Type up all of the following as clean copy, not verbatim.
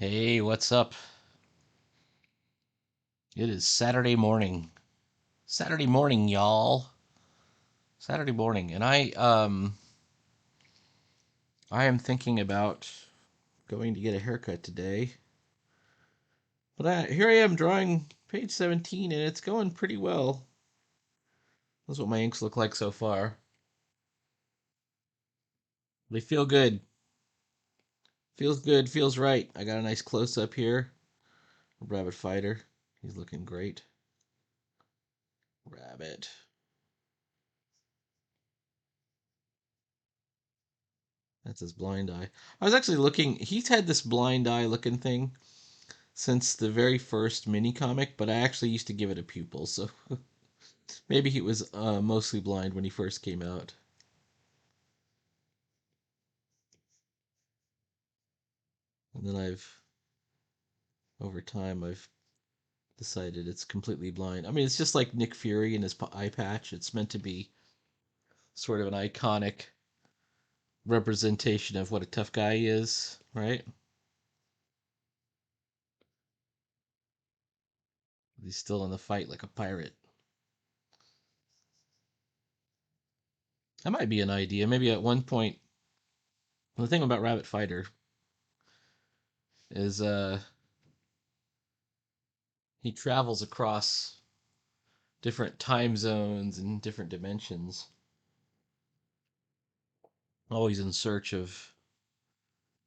Hey, what's up? It is Saturday morning. Saturday morning, y'all. Saturday morning, and I am thinking about going to get a haircut today. But here I am drawing page 17 and it's going pretty well. That's what my inks look like so far. They feel good. Feels good, feels right. I got a nice close up here. Rabbit fighter. He's looking great. Rabbit. That's his blind eye. I was actually looking, he's had this blind eye looking thing since the very first mini comic, but I actually used to give it a pupil, so maybe he was mostly blind when he first came out. And then over time, I've decided it's completely blind. I mean, it's just like Nick Fury and his eye patch. It's meant to be sort of an iconic representation of what a tough guy is, right? He's still in the fight like a pirate. That might be an idea. Maybe at one point, the thing about Rabbit Fighter is he travels across different time zones and different dimensions, always in search of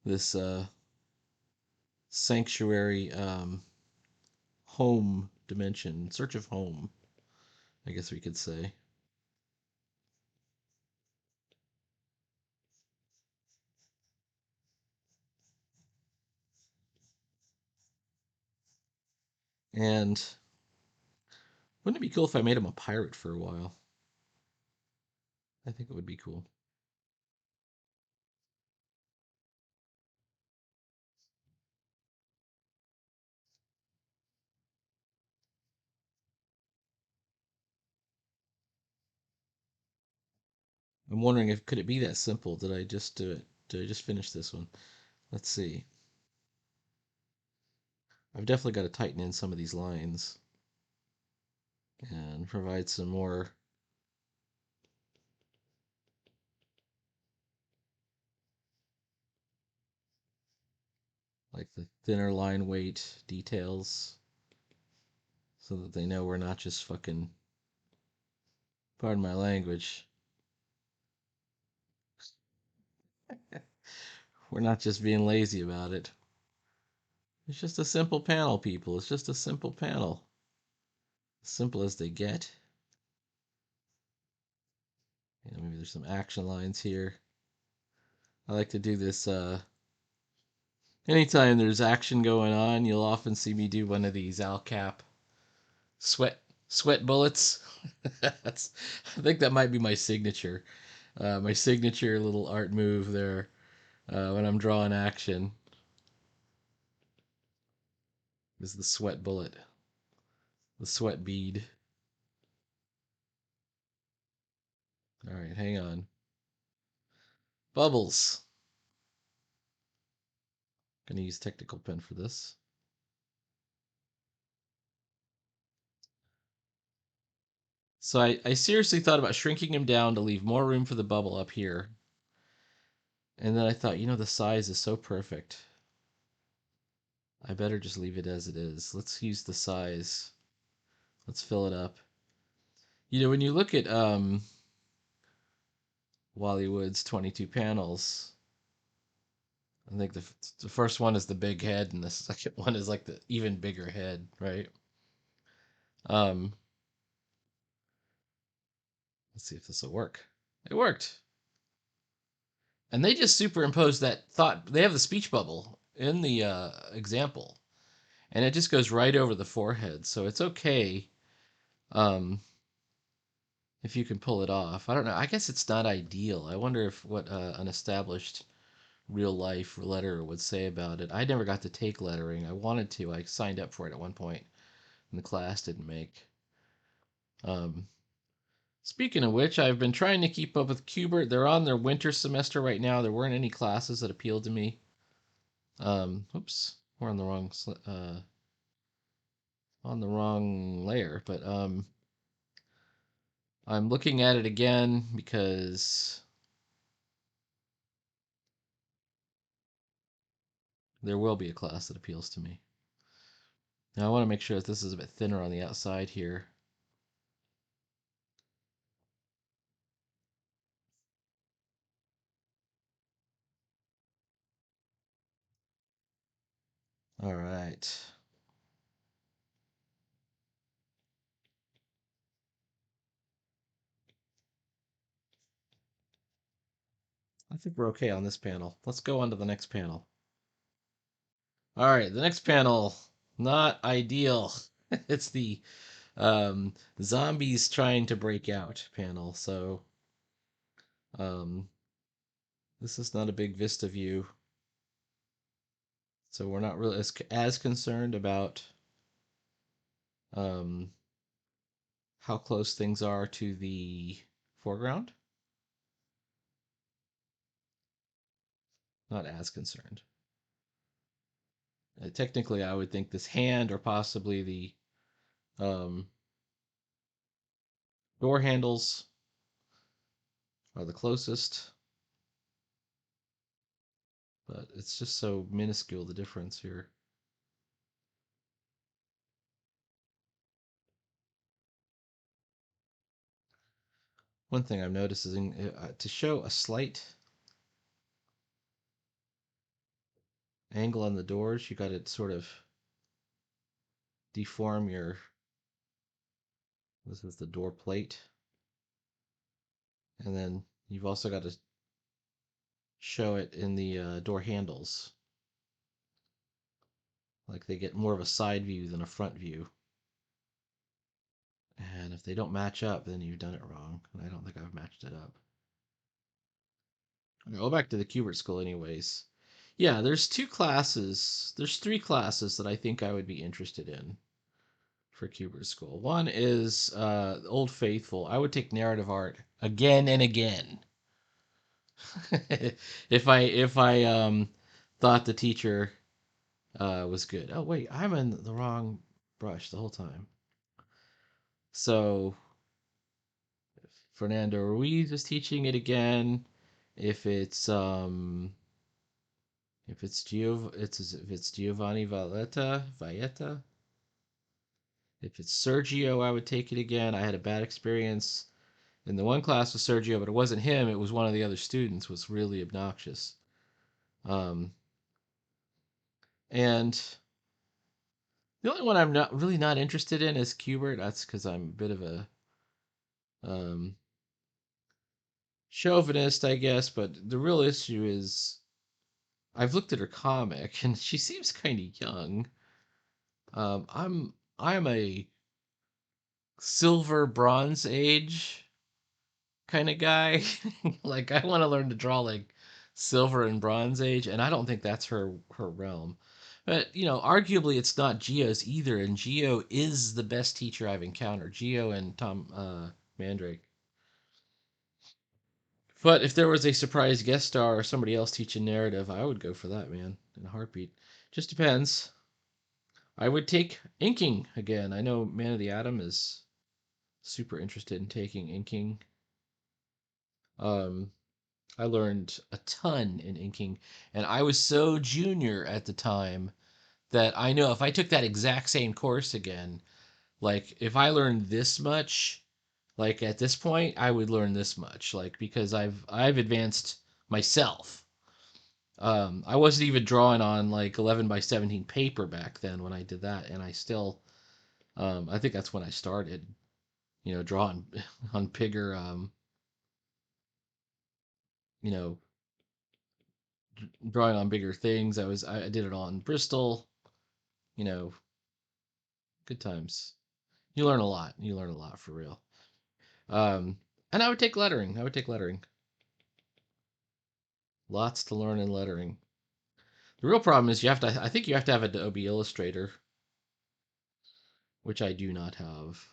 this sanctuary home dimension, in search of home, I guess we could say. And wouldn't it be cool if I made him a pirate for a while? I think it would be cool. I'm wondering if could it be that simple? Did I just do it? Did I just finish this one? Let's see. I've definitely got to tighten in some of these lines and provide some more like the thinner line weight details so that they know we're not just fucking, pardon my language, we're not just being lazy about it. It's just a simple panel, people. It's just a simple panel. As simple as they get. Maybe there's some action lines here. I like to do this anytime there's action going on, you'll often see me do one of these Al Cap sweat bullets. That's I think that might be my signature little art move there when I'm drawing action is the sweat bullet, the sweat bead. All right, hang on. Bubbles. Gonna use technical pen for this. So I seriously thought about shrinking him down to leave more room for the bubble up here. And then I thought, the size is so perfect. I better just leave it as it is. Let's use the size. Let's fill it up. When you look at Wally Wood's 22 panels, I think the first one is the big head, and the second one is like the even bigger head, right? Um, let's see if this will work. It worked. And they just superimposed that thought. They have the speech bubble in the example, and it just goes right over the forehead. So it's okay um, if you can pull it off. I don't know. I guess it's not ideal. I wonder if what an established real life letterer would say about it. I never got to take lettering. I wanted to. I signed up for it at one point, and the class didn't make. Um, Speaking of which, I've been trying to keep up with Cubert. They're on their winter semester right now. There weren't any classes that appealed to me. Oops. we're on the wrong on the wrong layer, but I'm looking at it again because there will be a class that appeals to me. Now I want to make sure that this is a bit thinner on the outside here. All right. I think we're okay on this panel. Let's go on to the next panel. All right, the next panel, not ideal. It's the zombies trying to break out panel. So um, this is not a big vista view. So we're not really as concerned about um, how close things are to the foreground. Not as concerned. Technically, I would think this hand or possibly the um, door handles are the closest, but it's just so minuscule the difference here. One thing I've noticed is to show a slight angle on the doors, you got to sort of deform your, this is the door plate, and then you've also got to show it in the door handles, like they get more of a side view than a front view. And if they don't match up, then you've done it wrong. And I don't think I've matched it up. I'll go back to the Kubert School anyways. Yeah, there's two classes. There's three classes that I think I would be interested in for Kubert School. One is Old Faithful. I would take narrative art again and again. if I thought the teacher was good. Oh wait, I'm in the wrong brush the whole time. So Fernando Ruiz is teaching it again. If it's if it's Giovanni Valletta. If it's Sergio, I would take it again. I had a bad experience in the one class with Sergio, but it wasn't him. It was one of the other students. Was really obnoxious. Um, and the only one I'm not interested in is Kubert. That's because I'm a bit of a um, chauvinist, I guess. But the real issue is I've looked at her comic, and she seems kind of young. I'm a silver bronze age kind of guy. Like I want to learn to draw like silver and bronze age, and I don't think that's her realm. But arguably it's not Geo's either, and Geo is the best teacher I've encountered. Geo and Tom Mandrake. But if there was a surprise guest star or somebody else teaching narrative, I would go for that, man, in a heartbeat. Just depends. I would take inking again. I know Man of the Atom is super interested in taking inking. Um, I learned a ton in inking, and I was so junior at the time that I know if I took that exact same course again, like if I learned this much, like at this point, I would learn this much, like because I've advanced myself. I wasn't even drawing on like 11 by 17 paper back then when I did that, and I still, I think that's when I started, drawing on bigger, you know, drawing on bigger things. I did it on Bristol, you know, good times. You learn a lot. You learn a lot for real. Um, and I would take lettering. I would take lettering. Lots to learn in lettering. The real problem is I think you have to have Adobe Illustrator, which I do not have.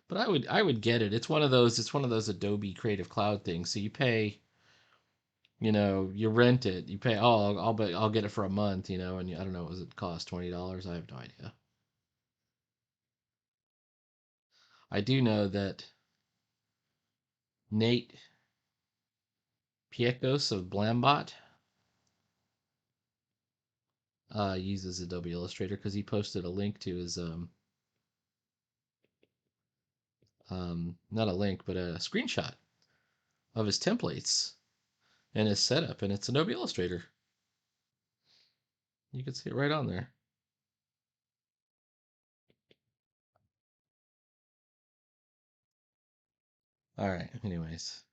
But I would get it. It's one of those Adobe Creative Cloud things. So you pay You rent it, you pay. Oh, I'll get it for a month, and I don't know, was it cost $20? I have no idea. I do know that Nate Piekos of Blambot uses Adobe Illustrator because he posted a link to his not a link, but a screenshot of his templates and his setup, and it's Adobe Illustrator. You can see it right on there. All right. Anyways,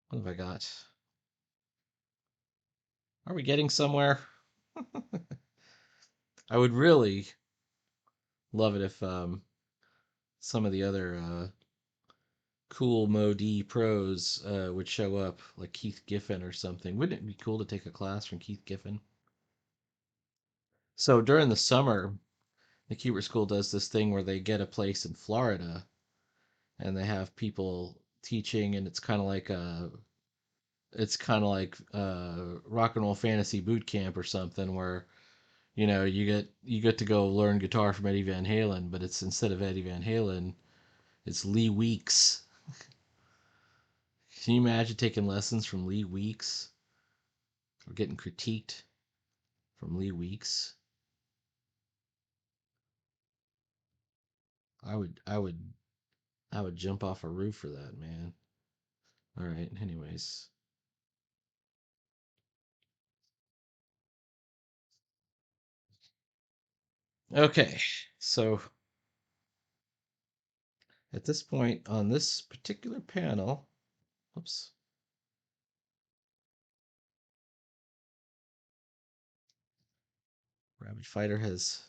what have I got? Are we getting somewhere? I would really love it if some of the other cool Modi pros would show up, like Keith Giffen or something. Wouldn't it be cool to take a class from Keith Giffen? So during the summer, the Kubert School does this thing where they get a place in Florida and they have people teaching, and it's kind of like rock and roll fantasy boot camp or something where you get to go learn guitar from Eddie Van Halen, but it's instead of Eddie Van Halen, it's Lee Weeks. Can you imagine taking lessons from Lee Weeks or getting critiqued from Lee Weeks? I would jump off a roof for that, man. All right, anyways. Okay. So at this point on this particular panel, oops, Rabbit Fighter has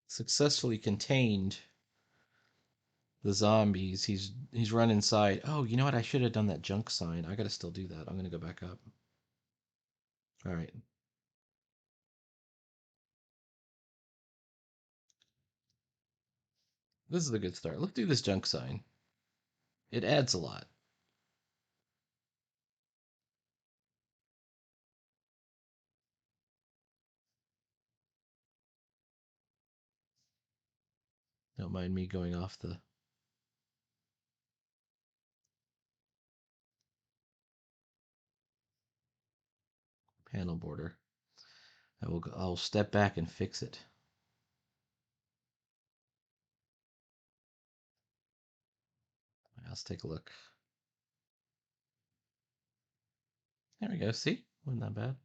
successfully contained the zombies. He's run inside. Oh, you know what? I should have done that junk sign. I gotta still do that. I'm gonna go back up. All right. This is a good start. Let's do this junk sign. It adds a lot. Don't mind me going off the panel border. I'll step back and fix it. Let's take a look. There we go. See? Wasn't that bad?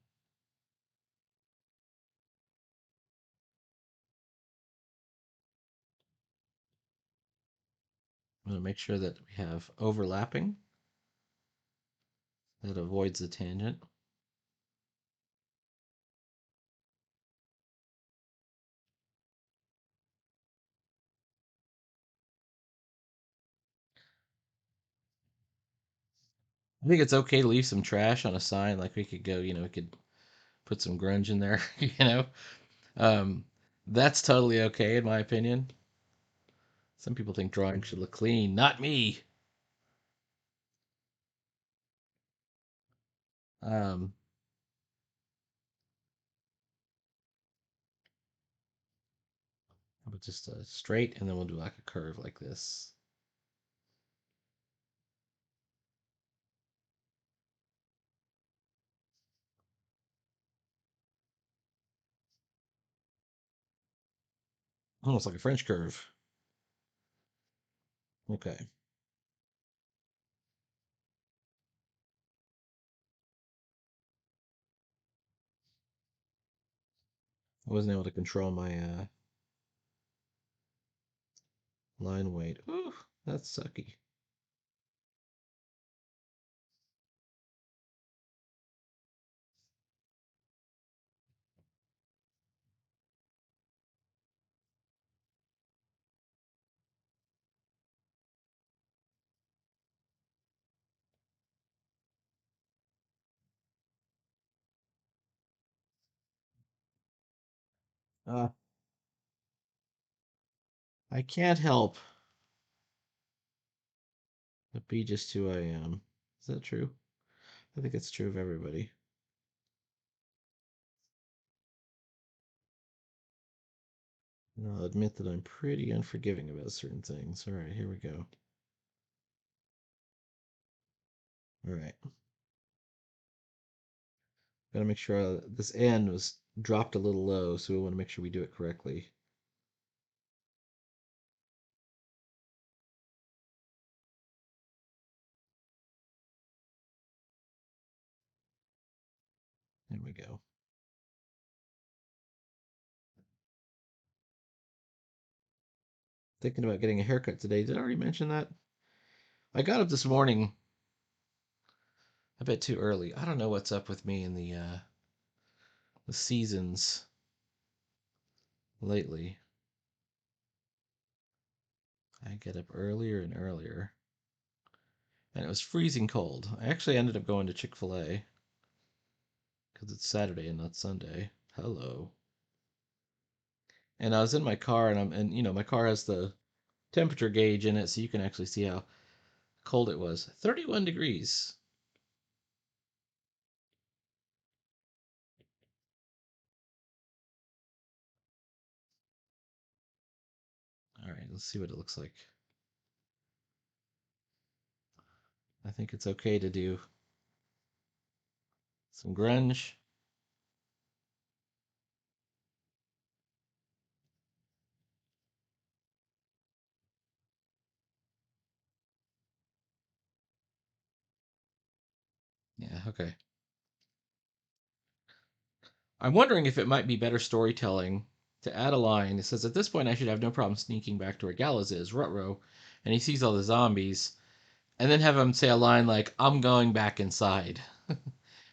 I'm going to make sure that we have overlapping. That avoids the tangent. I think it's okay to leave some trash on a sign. Like we could go, we could put some grunge in there, Um, that's totally okay in my opinion. Some people think drawing should look clean. Not me. Um, but just straight, and then we'll do like a curve like this. Almost like a French curve. Okay. I wasn't able to control my line weight. Ooh, that's sucky. Uh, I can't help but be just who I am. Is that true? I think it's true of everybody. And I'll admit that I'm pretty unforgiving about certain things. All right, here we go. All right. Gotta make sure this N was dropped a little low, so we want to make sure we do it correctly. There we go. Thinking about getting a haircut today. Did I already mention that? I got up this morning a bit too early. I don't know what's up with me in the seasons lately. I get up earlier and earlier, and it was freezing cold. I actually ended up going to Chick-fil-A because it's Saturday and not Sunday. Hello. And I was in my car, and my car has the temperature gauge in it, so you can actually see how cold it was. 31 degrees. All right, let's see what it looks like. I think it's okay to do some grunge. Yeah, okay. I'm wondering if it might be better storytelling to add a line. It says, "At this point, I should have no problem sneaking back to where Gallows is, Rutro, and he sees all the zombies, and then have him say a line like, I'm going back inside.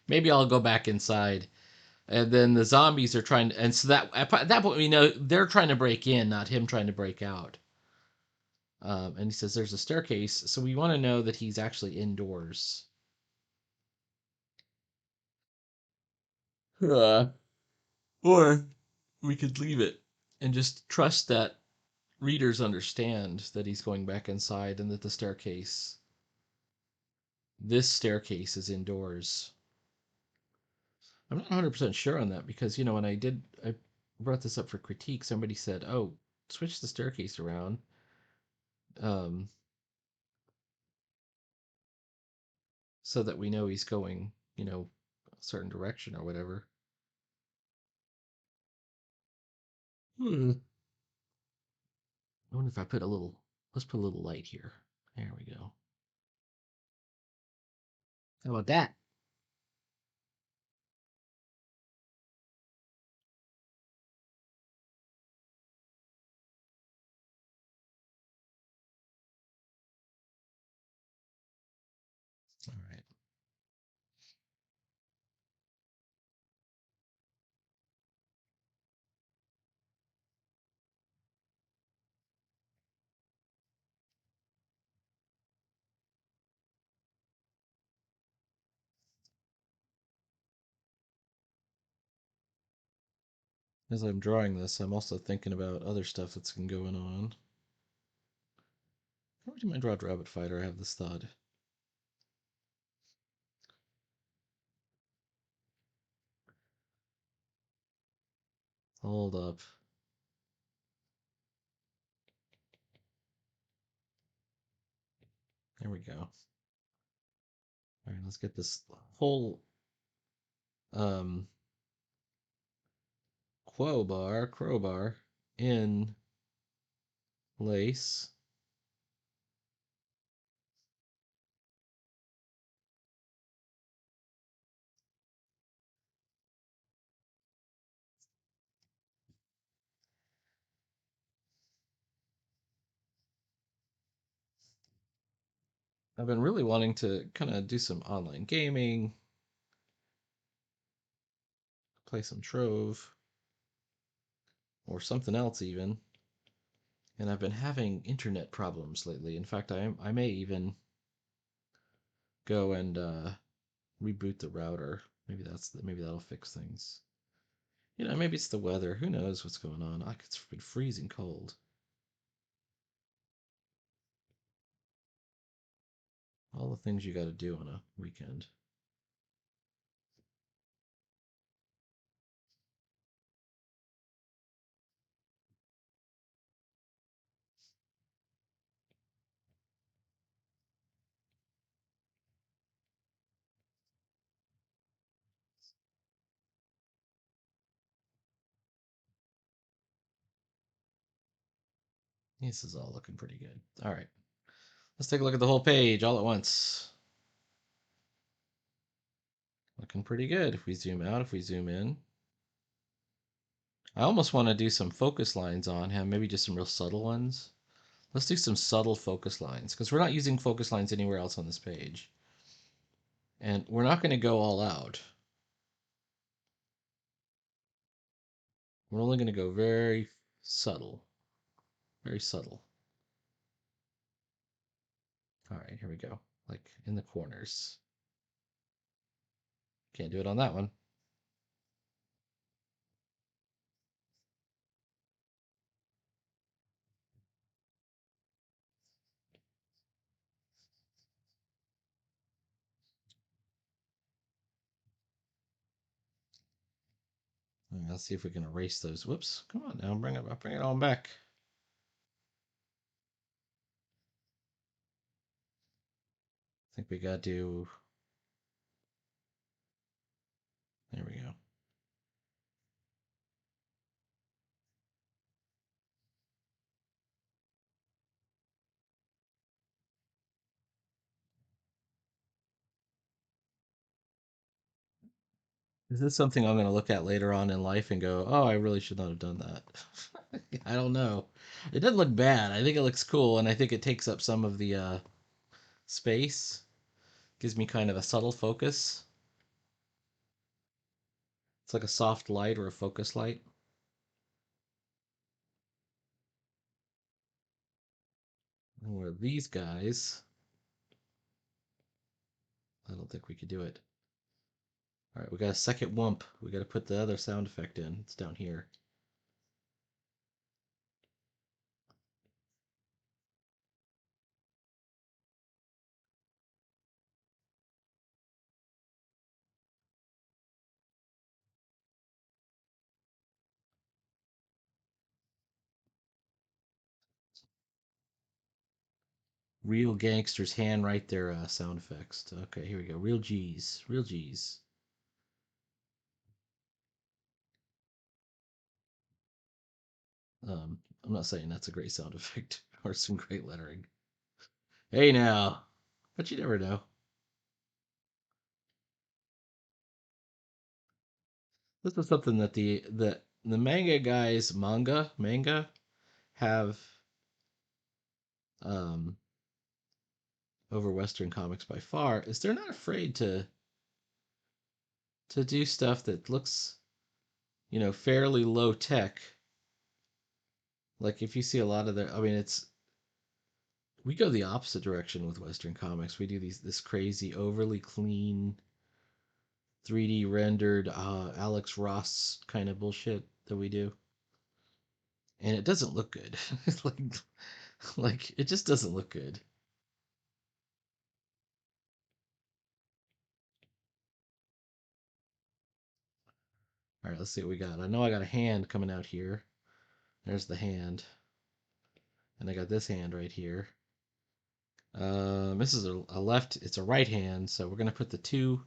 Maybe I'll go back inside." And then the zombies are trying to, and so that at that point we know they're trying to break in, not him trying to break out. And he says there's a staircase, so we want to know that he's actually indoors. Uh, or we could leave it and just trust that readers understand that he's going back inside and that this staircase is indoors. I'm not 100% sure on that because, when I brought this up for critique, somebody said, oh, switch the staircase around. Um, so that we know he's going, a certain direction or whatever. Hmm. I wonder if let's put a little light here. There we go. How about that? All right. As I'm drawing this, I'm also thinking about other stuff that's been going on. Every time I draw Rabbit Fighter, I have this thought. Hold up. There we go. All right, let's get this whole um, crowbar in lace. I've been really wanting to kind of do some online gaming, play some Trove, or something else even. And I've been having internet problems lately. In fact, I may even go and reboot the router. Maybe that'll fix things. Maybe it's the weather. Who knows what's going on? It's been freezing cold. All the things you got to do on a weekend. This is all looking pretty good. All right. Let's take a look at the whole page all at once. Looking pretty good. If we zoom out, if we zoom in. I almost want to do some focus lines on him, maybe just some real subtle ones. Let's do some subtle focus lines because we're not using focus lines anywhere else on this page. And we're not going to go all out. We're only going to go very subtle. Very subtle. All right, here we go. Like in the corners. Can't do it on that one. All right, let's see if we can erase those. Whoops. Come on now. Bring it on back. I think we got to. There we go. Is this something I'm going to look at later on in life and go, oh, I really should not have done that? I don't know. It doesn't look bad. I think it looks cool, and I think it takes up some of the space. Gives me kind of a subtle focus. It's like a soft light or a focus light. And where these guys, I don't think we could do it. All right, we got a second whump. We got to put the other sound effect in. It's down here. Real gangsters handwrite their sound effects. Okay, here we go. Real G's. Real G's. I'm not saying that's a great sound effect or some great lettering. Hey now, but you never know. This is something that the manga have um, over Western comics by far is they're not afraid to do stuff that looks fairly low tech. Like if you see a lot of their, I mean, it's we go the opposite direction with Western comics. We do this crazy, overly clean, 3D rendered Alex Ross kind of bullshit that we do, and it doesn't look good. like it just doesn't look good. All right, let's see what we got. I know I got a hand coming out here. There's the hand, and I got this hand right here. This is a left. It's a right hand, so we're gonna put the two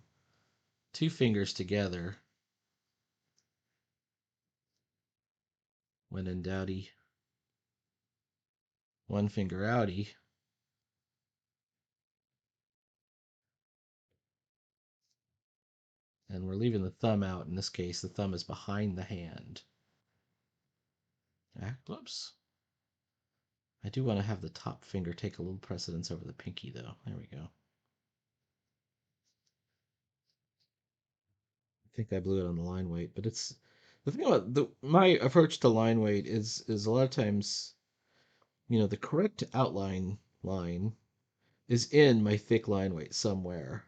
fingers together. When in doubty, one finger outy. And we're leaving the thumb out. In this case, the thumb is behind the hand. Whoops. I do want to have the top finger take a little precedence over the pinky, though. There we go. I think I blew it on the line weight, but it's the thing about my approach to line weight is a lot of times, the correct outline line is in my thick line weight somewhere.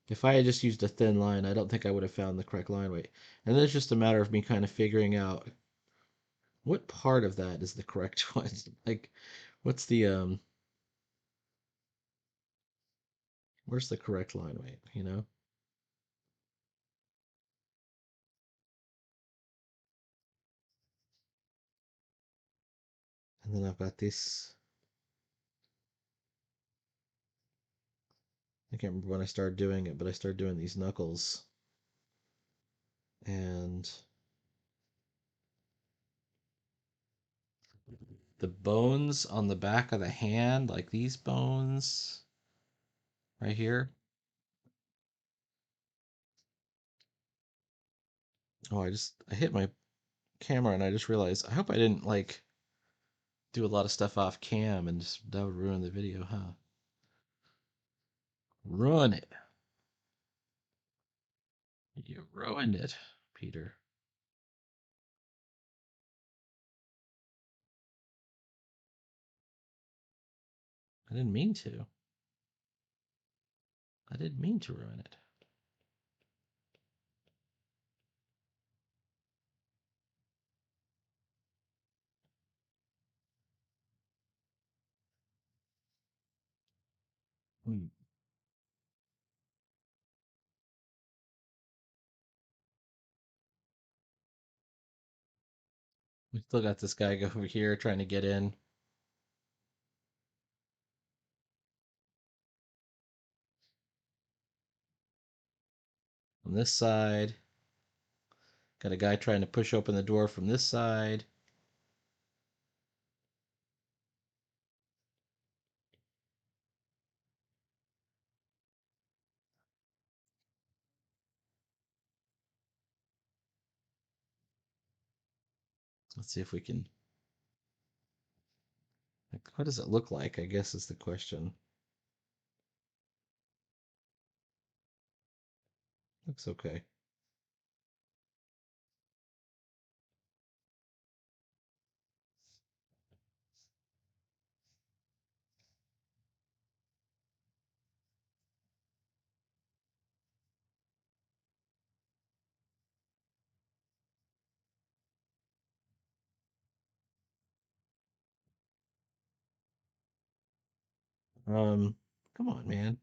If I had just used a thin line, I don't think I would have found the correct line weight. And then it's just a matter of me kind of figuring out what part of that is the correct one. Like, what's the Where's the correct line weight, you know? And then I've got this. I can't remember when I started doing it, but I started doing these knuckles. And the bones on the back of the hand, like these bones right here. Oh, I hit my camera and I just realized I hope I didn't like do a lot of stuff off cam and just that would ruin the video, huh? Ruin it. You ruined it, Peter. I didn't mean to. I didn't mean to ruin it. Hmm. We still got this guy over here trying to get in from this side. Got a guy trying to push open the door from this side. Let's see if we can. Like, what does it look like? I guess is the question. Looks okay. Um, Come on, man.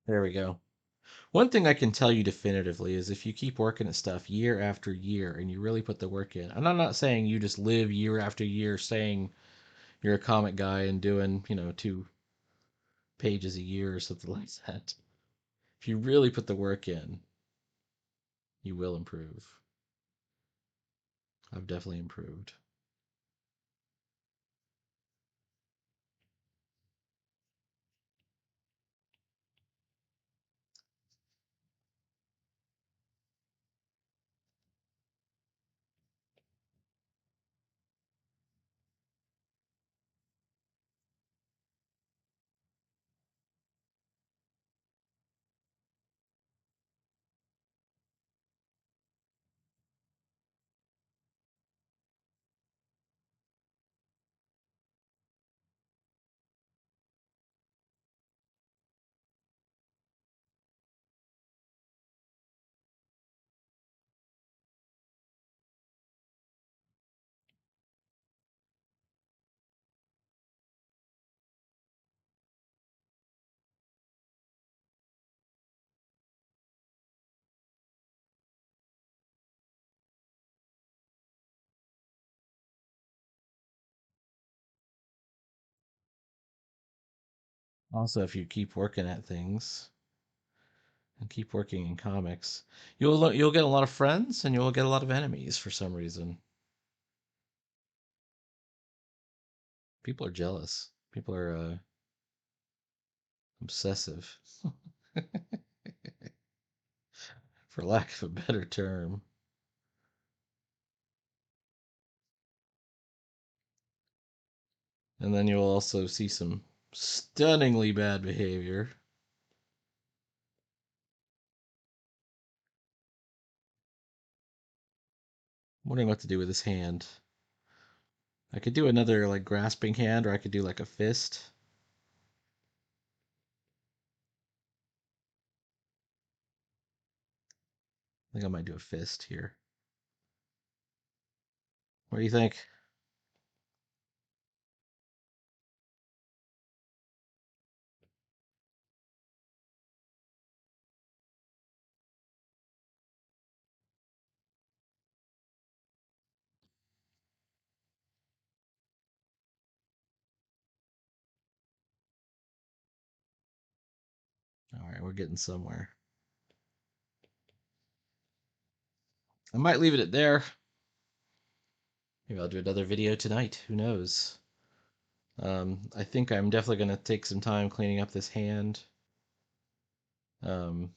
There we go. One thing I can tell you definitively is if you keep working at stuff year after year and you really put the work in, and I'm not saying you just live year after year saying you're a comic guy and doing, 2 pages a year or something like that. If you really put the work in, you will improve. I've definitely improved. Also, if you keep working at things and keep working in comics, you'll get a lot of friends and you'll get a lot of enemies for some reason. People are jealous. People are obsessive, for lack of a better term. And then you'll also see some stunningly bad behavior. I'm wondering what to do with this hand. I could do another like grasping hand, or I could do like a fist. I think I might do a fist here. What do you think? All right, we're getting somewhere. I might leave it at there. Maybe I'll do another video tonight. Who knows? I think I'm definitely going to take some time cleaning up this hand. Um,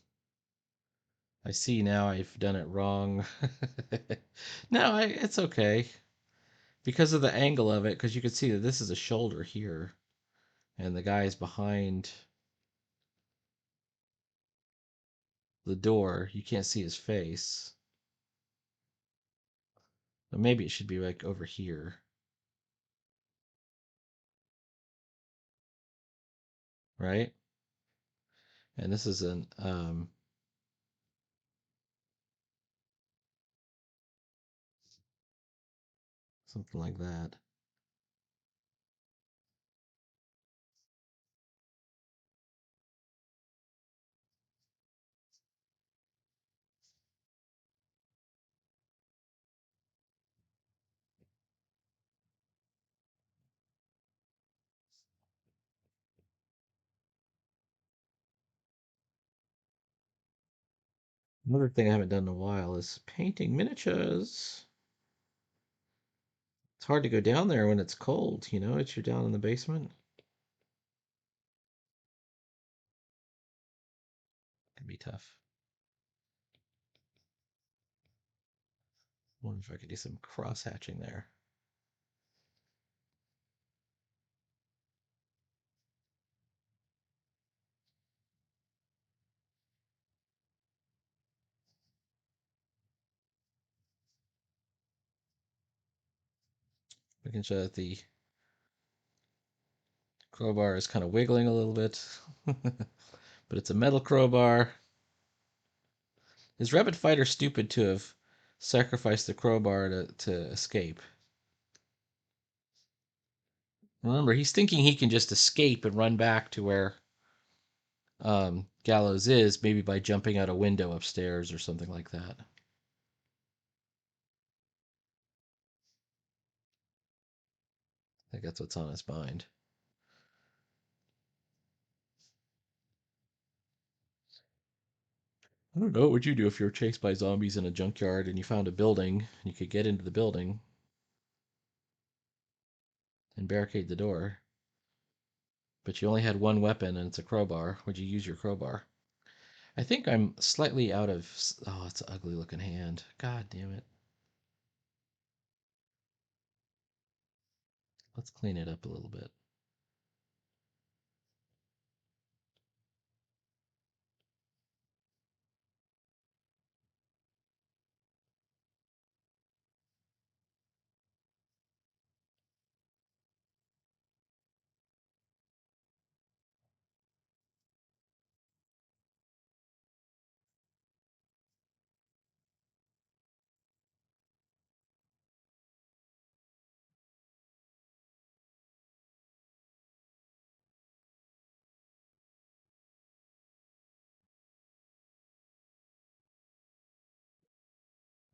I see now I've done it wrong. No, it's okay. Because of the angle of it, because you can see that this is a shoulder here, and the guy is behind the door. You can't see his face. But maybe it should be like over here, right? And this is an something like that. Another thing I haven't done in a while is painting miniatures. It's hard to go down there when it's cold, you know, it's you're down in the basement. It can be tough. I wonder if I could do some cross hatching there. We can show that the crowbar is kind of wiggling a little bit, but it's a metal crowbar. Is Rabbit Fighter stupid to have sacrificed the crowbar to escape? Remember, he's thinking he can just escape and run back to where Gallows is, maybe by jumping out a window upstairs or something like that. I think that's what's on his mind. I don't know. What would you do if you were chased by zombies in a junkyard and you found a building and you could get into the building and barricade the door, but you only had one weapon and it's a crowbar? Would you use your crowbar? I think I'm slightly out of. Oh, it's an ugly looking hand. God damn it. Let's clean it up a little bit.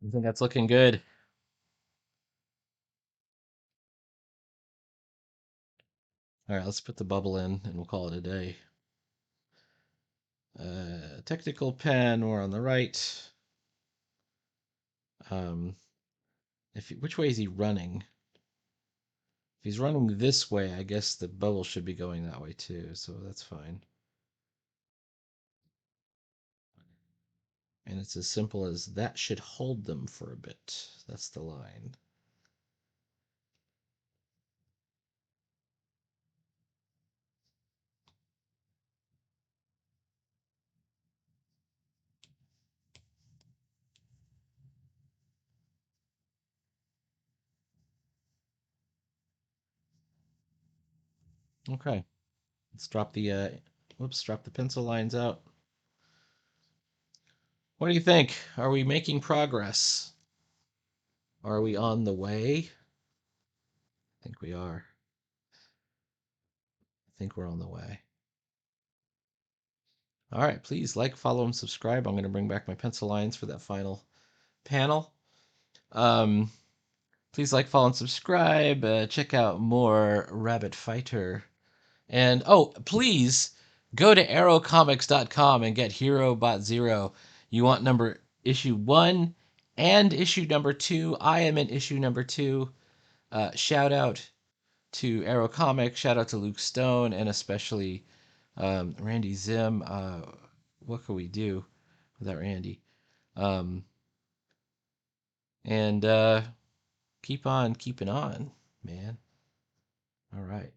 I think that's looking good. All right, let's put the bubble in and we'll call it a day. Technical pen, we're on the right. Um, which way is he running? If he's running this way, I guess the bubble should be going that way too, so that's fine. And it's as simple as that should hold them for a bit. That's the line. Okay, let's drop the whoops, drop the pencil lines out. What do you think? Are we making progress? Are we on the way? I think we are. I think we're on the way. All right, please like, follow, and subscribe. I'm going to bring back my pencil lines for that final panel. Please like, follow, and subscribe. Check out more Rabbit Fighter. And please go to arrowcomics.com and get Hero Bot Zero. You want issue 1 and issue number 2. I am in issue number 2. Shout out to Arrow Comics. Shout out to Luke Stone and especially Randy Zim. What could we do without Randy? And keep on keeping on, man. All right.